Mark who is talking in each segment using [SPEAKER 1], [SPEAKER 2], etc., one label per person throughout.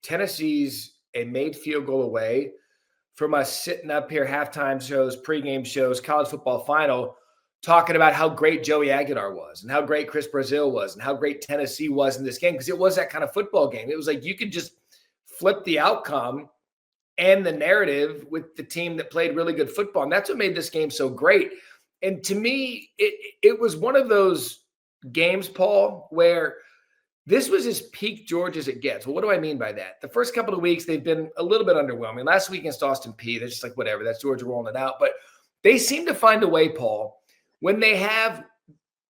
[SPEAKER 1] Tennessee's a made field goal away from us sitting up here, halftime shows, pregame shows, college football final, talking about how great Joey Aguilar was and how great Chris Brazil was and how great Tennessee was in this game, because it was that kind of football game. It was like you could just flip the outcome and the narrative with the team that played really good football. And that's what made this game so great. And to me, it was one of those games, Paul, where this was as peak Georgia as it gets. Well, what do I mean by that? The first couple of weeks, they've been a little bit underwhelming. Last week against Austin Peay, they're just like, whatever, that's Georgia rolling it out. But they seem to find a way, Paul, when they have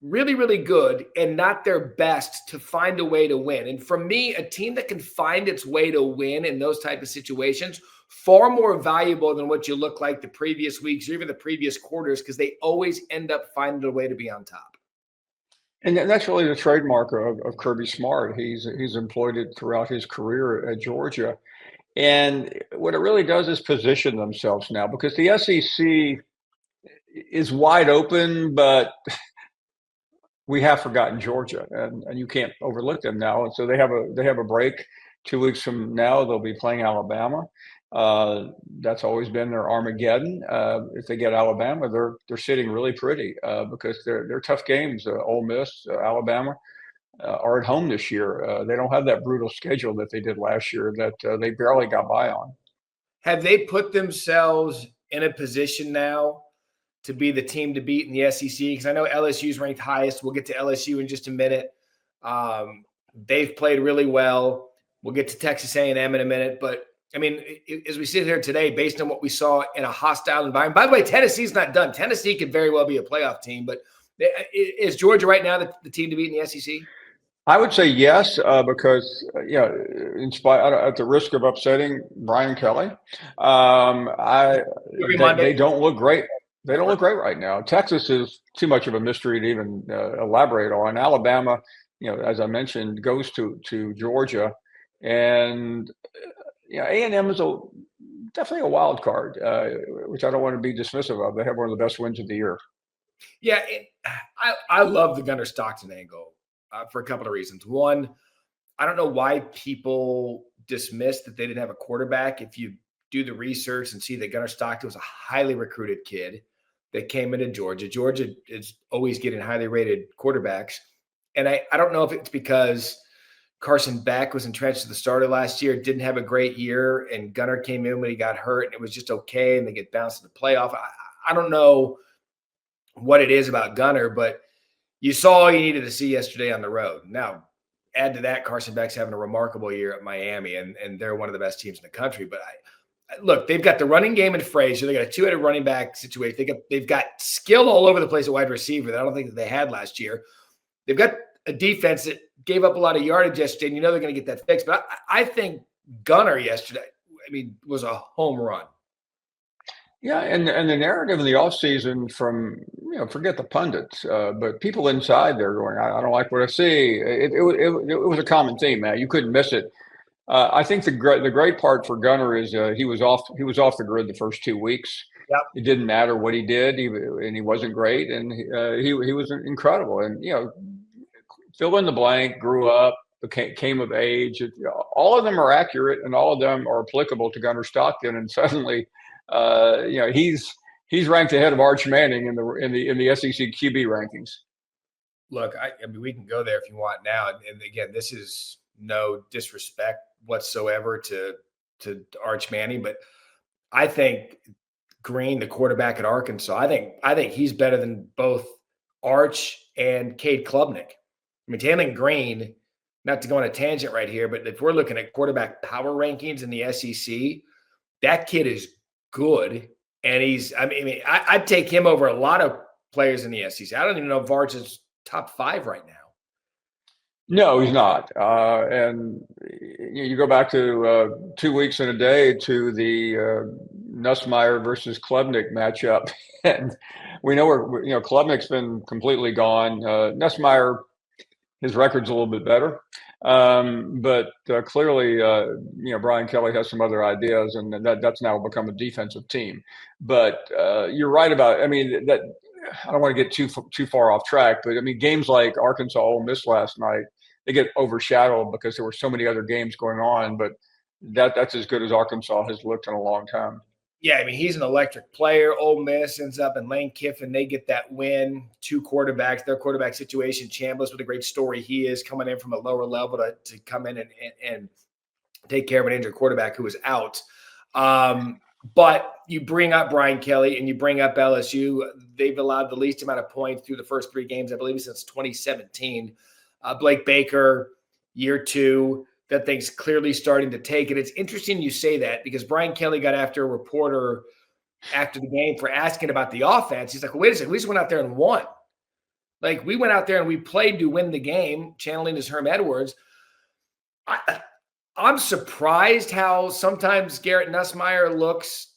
[SPEAKER 1] really, really good and not their best, to find a way to win. And for me, a team that can find its way to win in those type of situations, far more valuable than what you look like the previous weeks or even the previous quarters, because they always end up finding a way to be on top.
[SPEAKER 2] And that's really the trademark of Kirby Smart. He's employed it throughout his career at Georgia. And what it really does is position themselves now, because the SEC is wide open, but we have forgotten Georgia, and you can't overlook them now. And so they have a break. 2 weeks from now, they'll be playing Alabama. That's always been their Armageddon. If they get Alabama, they're sitting really pretty, because they're tough games. Ole Miss, Alabama are at home this year. They don't have that brutal schedule that they did last year that they barely got by on.
[SPEAKER 1] Have they put themselves in a position now to be the team to beat in the SEC? Because I know LSU's ranked highest. We'll get to LSU in just a minute. They've played really well. We'll get to Texas A&M in a minute. But, I mean, as we sit here today, based on what we saw in a hostile environment. By the way, Tennessee's not done. Tennessee could very well be a playoff team. But is Georgia right now the team to beat in the SEC?
[SPEAKER 2] I would say yes, because at the risk of upsetting Brian Kelly, they don't look great. They don't look great right now. Texas is too much of a mystery to even elaborate on. Alabama, as I mentioned, goes to Georgia, and A&M is definitely a wild card, which I don't want to be dismissive of. They have one of the best wins of the year.
[SPEAKER 1] Yeah, I love the Gunnar Stockton angle for a couple of reasons. One, I don't know why people dismiss that they didn't have a quarterback. If you do the research and see that Gunnar Stockton was a highly recruited kid that came into Georgia. Georgia is always getting highly rated quarterbacks. And I don't know if it's because Carson Beck was entrenched at the starter last year, didn't have a great year, and Gunnar came in when he got hurt, and it was just okay, and they get bounced in the playoff. I don't know what it is about Gunnar, but you saw all you needed to see yesterday on the road. Now, add to that, Carson Beck's having a remarkable year at Miami, and they're one of the best teams in the country. But look, they've got the running game in Frazier. They got a two-headed running back situation. They've got skill all over the place at wide receiver that I don't think that they had last year. They've got a defense that gave up a lot of yardage yesterday, and they're going to get that fixed. But I think Gunnar yesterday, was a home run.
[SPEAKER 2] Yeah, and the narrative in the offseason from, forget the pundits, but people inside there going, I don't like what I see. It was a common theme, Matt. You couldn't miss it. I think the great part for Gunnar is he was off the grid the first 2 weeks.
[SPEAKER 1] Yep.
[SPEAKER 2] It didn't matter what he did, and he wasn't great, and he was incredible. And fill in the blank, grew up, came of age. All of them are accurate, and all of them are applicable to Gunnar Stockton. And suddenly, he's ranked ahead of Arch Manning in the SEC QB rankings.
[SPEAKER 1] Look, we can go there if you want now. And again, this is no disrespect whatsoever to Arch Manning, but I think Green, the quarterback at Arkansas, I think he's better than both Arch and Cade Klubnik. Taylor Green, not to go on a tangent right here, but if we're looking at quarterback power rankings in the SEC, that kid is good. And I'd take him over a lot of players in the SEC. I don't even know if Arch is top 5 right now.
[SPEAKER 2] No, he's not. And you go back to 2 weeks and a day to the Nussmeier versus Klubnik matchup, and we know where Klubnik's been completely gone. Nussmeier, his record's a little bit better, but clearly, Brian Kelly has some other ideas, and that's now become a defensive team. But you're right about. That I don't want to get too far off track, but games like Arkansas Ole Miss last night, they get overshadowed because there were so many other games going on. But that's as good as Arkansas has looked in a long time.
[SPEAKER 1] Yeah, I mean, he's an electric player. Ole Miss ends up in Lane Kiffin. They get that win. Two quarterbacks, their quarterback situation. Chambliss, what a great story he is, coming in from a lower level to come in and take care of an injured quarterback who was out. But you bring up Brian Kelly and you bring up LSU. They've allowed the least amount of points through the first 3 games, I believe, since 2017. Blake Baker, year 2. That thing's clearly starting to take it. It's interesting you say that because Brian Kelly got after a reporter after the game for asking about the offense. He's like, well, wait a second, we just went out there and won. Like, we went out there and we played to win the game, channeling his Herm Edwards. I'm surprised how sometimes Garrett Nussmeier looks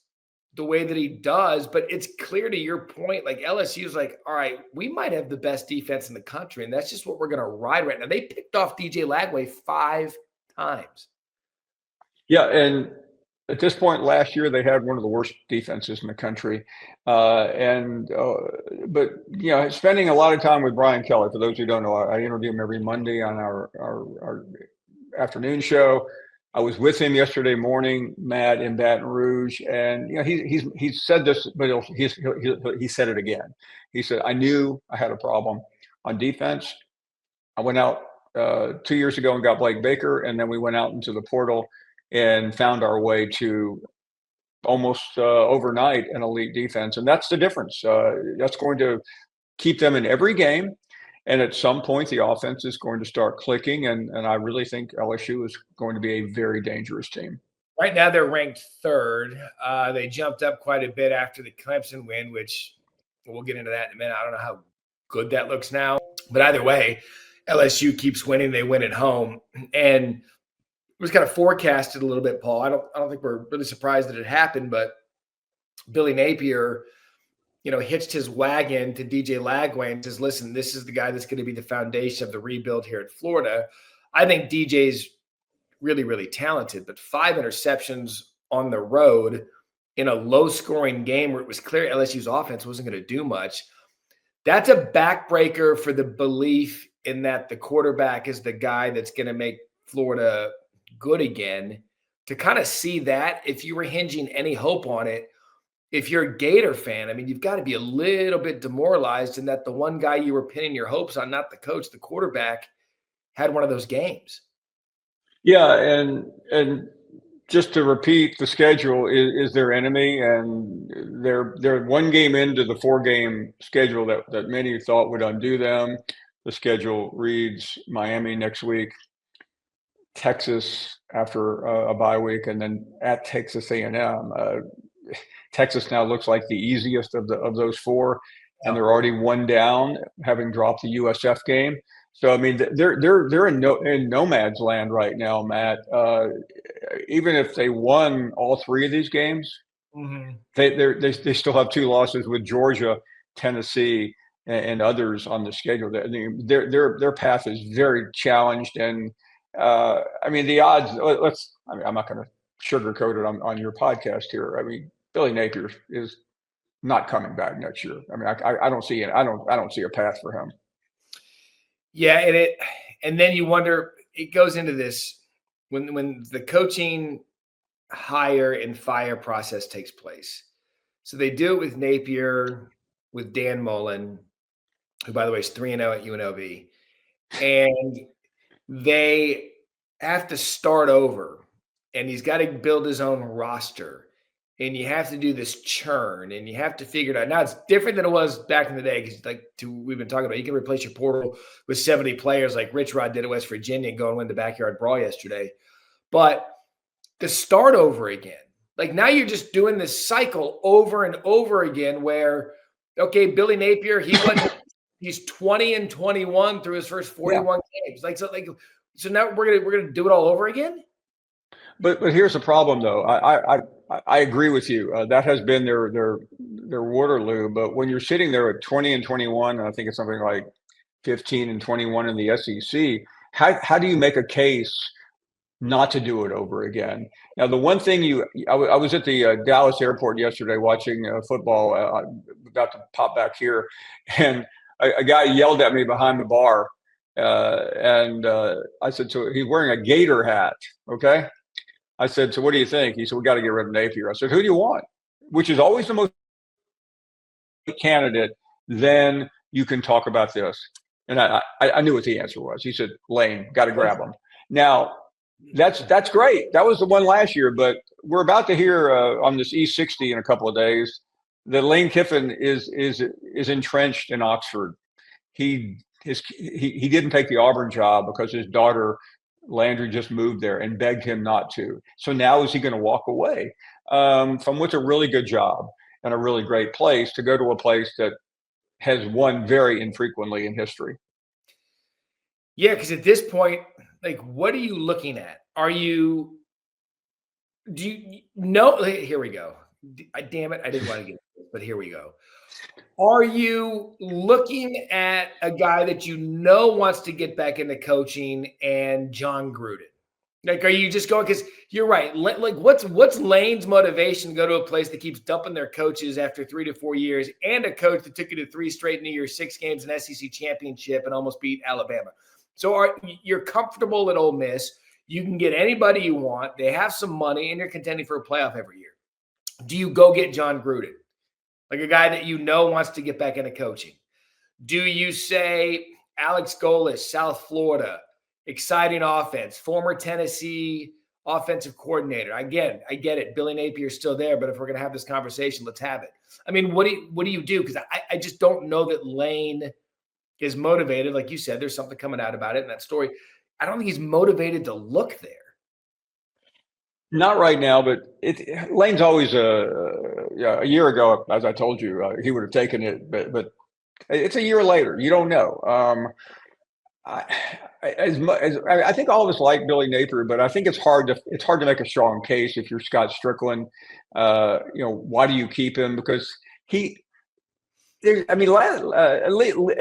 [SPEAKER 1] the way that he does, but it's clear to your point, like LSU is like, all right, we might have the best defense in the country, and that's just what we're going to ride right now. They picked off DJ Lagway 5 times.
[SPEAKER 2] Yeah, and at this point last year, they had one of the worst defenses in the country. But spending a lot of time with Brian Kelly, for those who don't know, I interview him every Monday on our afternoon show. I was with him yesterday morning, Matt, in Baton Rouge, and he's said this, but he said it again. He said, "I knew I had a problem on defense. I went out 2 years ago and got Blake Baker, and then we went out into the portal and found our way to almost overnight an elite defense, and that's the difference. That's going to keep them in every game." And at some point, the offense is going to start clicking, and I really think LSU is going to be a very dangerous team.
[SPEAKER 1] Right now, they're ranked 3rd. They jumped up quite a bit after the Clemson win, which we'll get into that in a minute. I don't know how good that looks now. But either way, LSU keeps winning. They win at home. And it was kind of forecasted a little bit, Paul. I don't think we're really surprised that it happened, but Billy Napier – hitched his wagon to DJ Lagway and says, listen, this is the guy that's going to be the foundation of the rebuild here at Florida. I think DJ's really, really talented, but 5 interceptions on the road in a low-scoring game where it was clear LSU's offense wasn't going to do much. That's a backbreaker for the belief in that the quarterback is the guy that's going to make Florida good again. To kind of see that, if you were hinging any hope on it, if you're a Gator fan, I mean, you've got to be a little bit demoralized in that the one guy you were pinning your hopes on, not the coach, the quarterback, had one of those games.
[SPEAKER 2] Yeah, and just to repeat, the schedule is their enemy, and they're 1 game into the 4-game schedule that many thought would undo them. The schedule reads Miami next week, Texas after a bye week, and then at Texas A&M. Texas now looks like the easiest of those 4, and they're already 1 down, having dropped the USF game. So I mean, they're in nomad's land right now, Matt. Even if they won all 3 of these games, they still have 2 losses with Georgia, Tennessee, and others on the schedule. Their path is very challenged, and I mean the odds. I'm not going to sugarcoat it on your podcast here. I mean, Billy Napier is not coming back next year. I mean, I don't see it. I don't see a path for him.
[SPEAKER 1] Yeah, and then you wonder. It goes into this when the coaching hire and fire process takes place. So they do it with Napier, with Dan Mullen, who by the way is 3-0 at UNLV, and they have to start over, and he's got to build his own roster. And you have to do this churn, and you have to figure it out. Now, it's different than it was back in the day because, we've been talking about, you can replace your portal with 70 players like Rich Rod did at West Virginia and go and win the backyard brawl yesterday. But to start over again, like now you're just doing this cycle over and over again where, okay, Billy Napier, he's 20-21 through his first 41 games. So now we're gonna do it all over again.
[SPEAKER 2] But here's the problem, though. I agree with you. That has been their Waterloo. But when you're sitting there at 20-21, and I think it's something like 15-21 in the SEC, how do you make a case not to do it over again? Now, the one thing I was at the Dallas airport yesterday watching football, about to pop back here, and a guy yelled at me behind the bar, and I said, so he's wearing a Gator hat, okay? I said, so what do you think? He said, we got to get rid of Napier. I said, who do you want? Which is always the most candidate. Then you can talk about this. And I knew what the answer was. He said, Lane, got to grab him. Now, that's great. That was the one last year, but we're about to hear on this E60 in a couple of days that Lane Kiffin is entrenched in Oxford. He didn't take the Auburn job because his daughter Landry just moved there and begged him not to. So now is he going to walk away from what's a really good job and a really great place to go to a place that has won very infrequently in history?
[SPEAKER 1] Yeah, because at this point, like, what are you looking at? Do you know? Here we go. Damn it, I didn't want to get this, but here we go. Are you looking at a guy that you know wants to get back into coaching and John Gruden? Like, are you just going, because you're right. Like, what's Lane's motivation to go to a place that keeps dumping their coaches after 3 to 4 years, and a coach that took you to 3 straight New Year's 6 games, an SEC championship, and almost beat Alabama? So you're comfortable at Ole Miss. You can get anybody you want. They have some money, and you're contending for a playoff every year. Do you go get John Gruden, like a guy that you know wants to get back into coaching? Do you say Alex Golis, South Florida, exciting offense, former Tennessee offensive coordinator? Again, I get it. Billy Napier's still there, but if we're going to have this conversation, let's have it. I mean, what do you do? Because I just don't know that Lane is motivated. Like you said, there's something coming out about it in that story. I don't think he's motivated to look there.
[SPEAKER 2] Not right now, but Lane's always a year ago, as I told you, he would have taken it, but it's a year later. You don't know. I think all of us like Billy Napier, but I think it's hard to make a strong case if you're Scott Strickland. Why do you keep him? Because at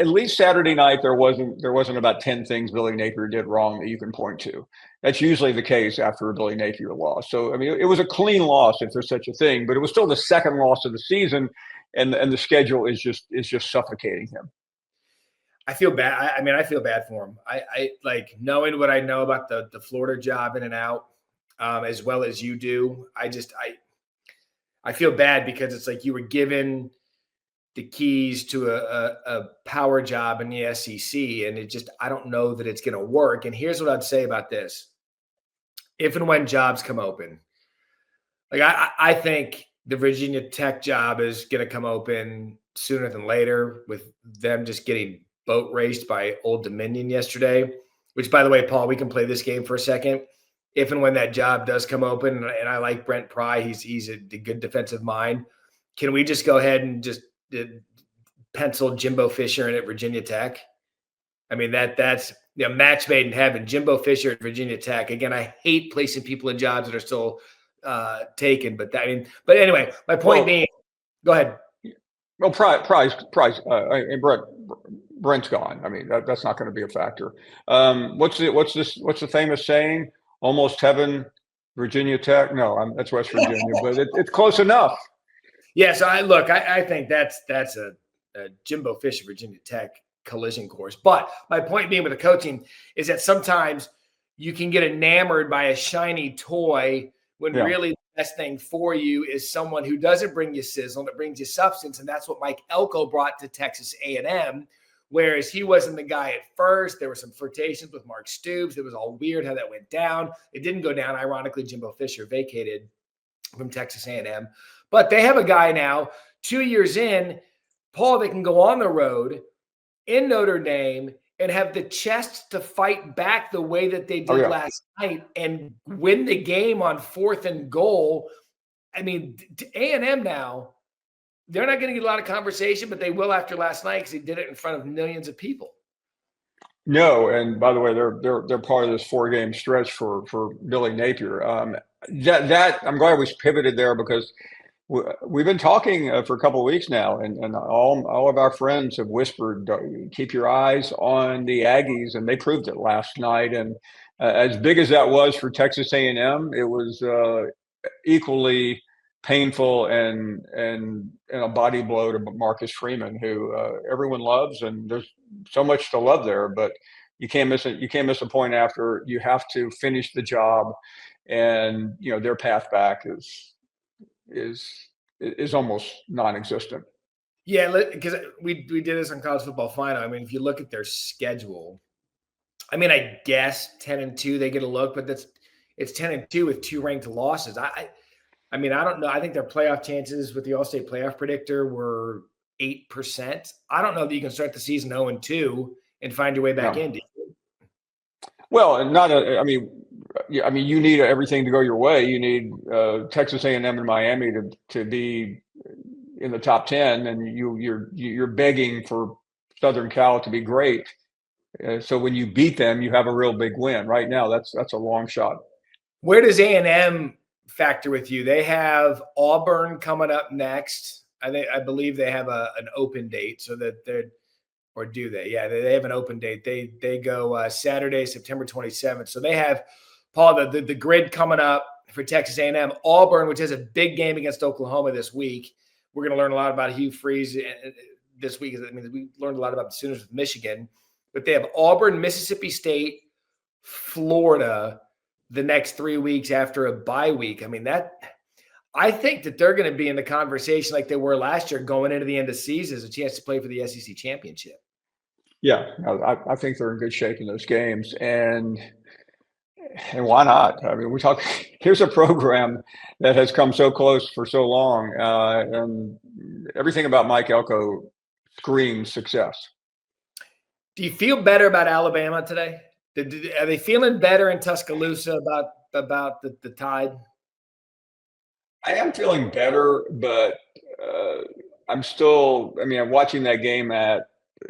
[SPEAKER 2] least Saturday night there wasn't about 10 things Billy Napier did wrong that you can point to. That's usually the case after a Billy Napier loss. So I mean, it was a clean loss if there's such a thing, but it was still the second loss of the season, and the schedule is just suffocating him.
[SPEAKER 1] I feel bad. I feel bad for him. I like, knowing what I know about the Florida job in and out, as well as you do. I feel bad because it's like you were given the keys to a power job in the SEC, and I don't know that it's going to work. And here's what I'd say about this: if and when jobs come open, like I think the Virginia Tech job is going to come open sooner than later, with them just getting boat raced by Old Dominion yesterday. Which, by the way, Paul, we can play this game for a second. If and when that job does come open, and I like Brent Pry, he's a good defensive mind. Can we just go ahead and just pencil Jimbo Fisher in at Virginia Tech? I mean, that's match made in heaven. Jimbo Fisher at Virginia Tech. Again, I hate placing people in jobs that are still taken, but anyway, my point being, go ahead.
[SPEAKER 2] Well, and Brent's gone. I mean, that's not going to be a factor. What's the famous saying? Almost heaven, Virginia Tech. No, that's West Virginia, but it's close enough.
[SPEAKER 1] Yes, I think that's a Jimbo Fisher Virginia Tech collision course. But my point being with the coaching is that sometimes you can get enamored by a shiny toy when really the best thing for you is someone who doesn't bring you sizzle, that brings you substance. And that's what Mike Elko brought to Texas A&M, whereas he wasn't the guy at first. There were some flirtations with Mark Stoops. It was all weird how that went down. It didn't go down. Ironically, Jimbo Fisher vacated from Texas A&M. But they have a guy now, 2 years in, Paul, that can go on the road in Notre Dame and have the chest to fight back the way that they did last night and win the game on 4th and goal. I mean, A&M now, they're not going to get a lot of conversation, but they will after last night because they did it in front of millions of people.
[SPEAKER 2] No, and by the way, they're part of this 4-game stretch for Billy Napier. That I'm glad we pivoted there, because we've been talking for a couple of weeks now, and all of our friends have whispered, keep your eyes on the Aggies, and they proved it last night. And as big as that was for Texas A&M, it was equally painful and a body blow to Marcus Freeman, who everyone loves, and there's so much to love there. But you can't miss it. You can't miss a point after. You have to finish the job. and their path back is almost non-existent.
[SPEAKER 1] Yeah, because we did this on College Football Final. I mean, if you look at their schedule, I mean, I guess 10-2 they get a look, but it's 10-2 with 2 ranked losses. I mean, I don't know. I think their playoff chances with the All-State Playoff Predictor were 8%. I don't know that you can start the season 0-2 and find your way back
[SPEAKER 2] No.
[SPEAKER 1] in.
[SPEAKER 2] Well, I mean, you need everything to go your way. You need Texas A&M and Miami to be in the top 10, and you're begging for Southern Cal to be great. So when you beat them, you have a real big win. Right now, that's a long shot.
[SPEAKER 1] Where does A&M factor with you? They have Auburn coming up next. I believe they have an open date, so that they're, or do they? Yeah, they have an open date. They go Saturday, September 27th. So they have, Paul, the grid coming up for Texas A&M. Auburn, which has a big game against Oklahoma this week. We're going to learn a lot about Hugh Freeze this week. I mean, we learned a lot about the Sooners with Michigan. But they have Auburn, Mississippi State, Florida the next 3 weeks after a bye week. I mean, I think that they're going to be in the conversation like they were last year going into the end of the season as a chance to play for the SEC championship.
[SPEAKER 2] Yeah, I think they're in good shape in those games. And why not? I mean, here's a program that has come so close for so long, and everything about Mike Elko screams success.
[SPEAKER 1] Do you feel better about Alabama today? Are they feeling better in Tuscaloosa about the Tide?
[SPEAKER 2] I am feeling better, but I'm still. I mean, I'm watching that game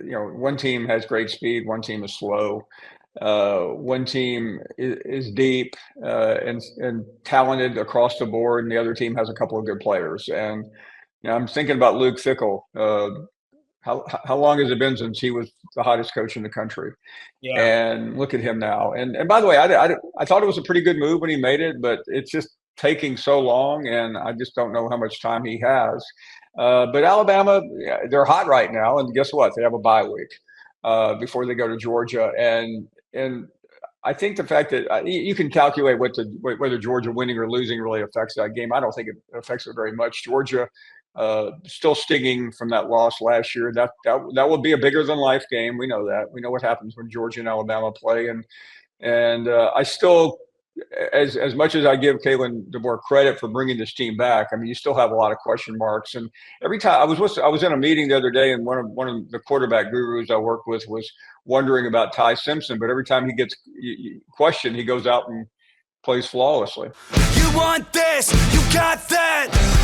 [SPEAKER 2] one team has great speed, one team is slow. One team is deep and talented across the board, and the other team has a couple of good players. And I'm thinking about Luke Fickell. How long has it been since he was the hottest coach in the country?
[SPEAKER 1] Yeah.
[SPEAKER 2] And look at him now. And by the way, I thought it was a pretty good move when he made it, but it's just taking so long, and I just don't know how much time he has. But Alabama, they're hot right now, and guess what? They have a bye week before they go to Georgia, and I think the fact that you can calculate whether Georgia winning or losing really affects that game. I don't think it affects it very much. Georgia still stinging from that loss last year. That will be a bigger than life game. We know that. We know what happens when Georgia and Alabama play, and I still, as much as I give Kalen DeBoer credit for bringing this team back, I mean, you still have a lot of question marks. And every time I was in a meeting the other day, and one of the quarterback gurus I work with was wondering about Ty Simpson, but every time he gets questioned, he goes out and plays flawlessly.
[SPEAKER 3] You want this, you got that.